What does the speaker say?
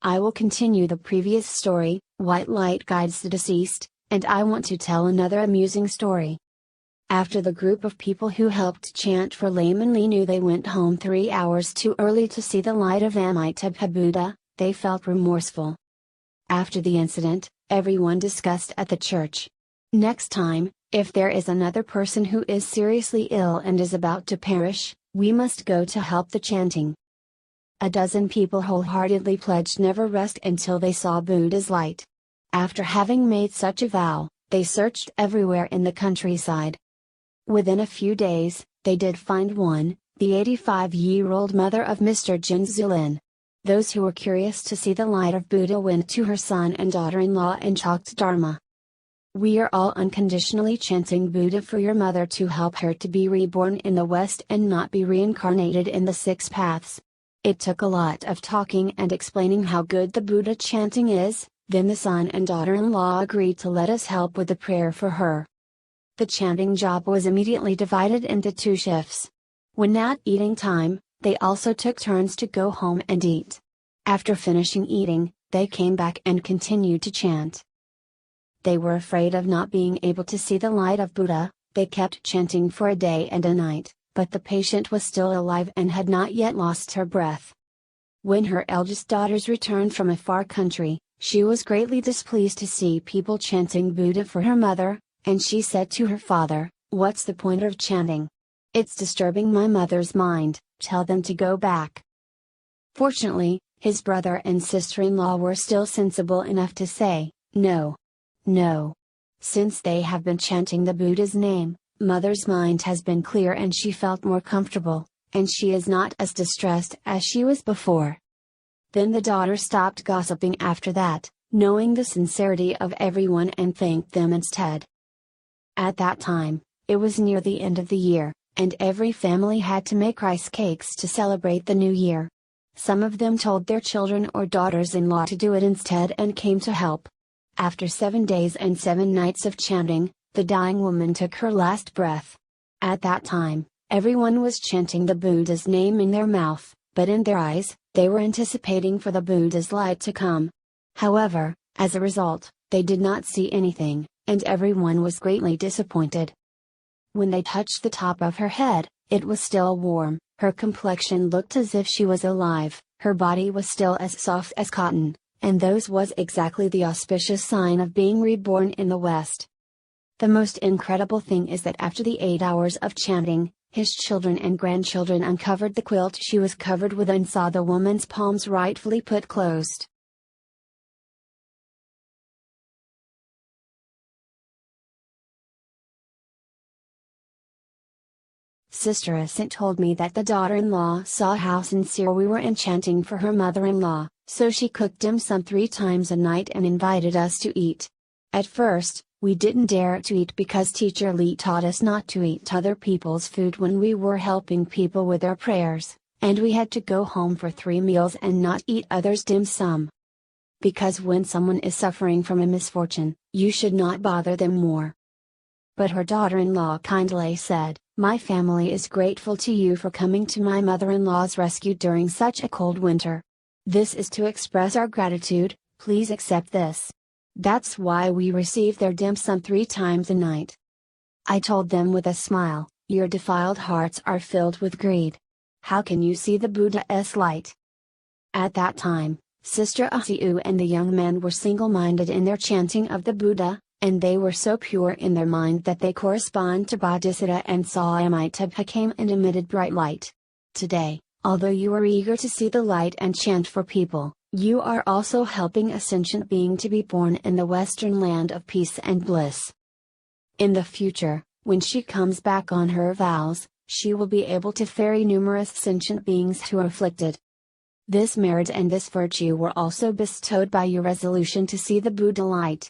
I will continue the previous story, White Light Guides the Deceased, and I want to tell another amusing story. After the group of people who helped chant for layman Li knew they went home 3 hours too early to see the light of Amitabha Buddha, they felt remorseful. After the incident, everyone discussed at the church. Next time, if there is another person who is seriously ill and is about to perish, we must go to help the chanting. A dozen people wholeheartedly pledged never rest until they saw Buddha's light. After having made such a vow, they searched everywhere in the countryside. Within a few days, they did find one, the 85-year-old mother of Mr. Jinzhou Lin. Those who were curious to see the light of Buddha went to her son and daughter-in-law and talked dharma. We are all unconditionally chanting Buddha for your mother to help her to be reborn in the West and not be reincarnated in the 6 paths. It took a lot of talking and explaining how good the Buddha chanting is, then the son and daughter-in-law agreed to let us help with the prayer for her. The chanting job was immediately divided into 2 shifts. When at eating time, they also took turns to go home and eat. After finishing eating, they came back and continued to chant. They were afraid of not being able to see the light of Buddha. They kept chanting for a day and a night, but the patient was still alive and had not yet lost her breath. When her eldest daughters returned from a far country, she was greatly displeased to see people chanting Buddha for her mother, and she said to her father, "What's the point of chanting? It's disturbing my mother's mind, tell them to go back." Fortunately, his brother and sister-in-law were still sensible enough to say, "No. No. Since they have been chanting the Buddha's name, mother's mind has been clear and she felt more comfortable, and she is not as distressed as she was before." Then the daughter stopped gossiping after that, knowing the sincerity of everyone and thanked them instead. At that time, it was near the end of the year, and every family had to make rice cakes to celebrate the new year. Some of them told their children or daughters-in-law to do it instead and came to help. After 7 days and 7 nights of chanting, the dying woman took her last breath. At that time, everyone was chanting the Buddha's name in their mouth, but in their eyes, they were anticipating for the Buddha's light to come. However, as a result, they did not see anything, and everyone was greatly disappointed. When they touched the top of her head, it was still warm, her complexion looked as if she was alive, her body was still as soft as cotton, and those was exactly the auspicious sign of being reborn in the West. The most incredible thing is that after the 8 hours of chanting, his children and grandchildren uncovered the quilt she was covered with and saw the woman's palms rightfully put closed. Sister Ascent told me that the daughter-in-law saw how sincere we were in chanting for her mother-in-law, so she cooked dim sum 3 times a night and invited us to eat. At first, we didn't dare to eat because Teacher Li taught us not to eat other people's food when we were helping people with their prayers, and we had to go home for 3 meals and not eat others' dim sum. Because when someone is suffering from a misfortune, you should not bother them more. But her daughter-in-law kindly said, "My family is grateful to you for coming to my mother-in-law's rescue during such a cold winter. This is to express our gratitude, please accept this." That's why we receive their dim sum 3 times a night. I told them with a smile, "Your defiled hearts are filled with greed. How can you see the Buddha's light?" At that time, Sister Asiu and the young men were single-minded in their chanting of the Buddha, and they were so pure in their mind that they correspond to Bodhisattva and saw Amitabha came and emitted bright light. Today, although you are eager to see the light and chant for people, you are also helping a sentient being to be born in the Western land of peace and bliss. In the future, when she comes back on her vows, she will be able to ferry numerous sentient beings who are afflicted. This merit and this virtue were also bestowed by your resolution to see the Buddha light.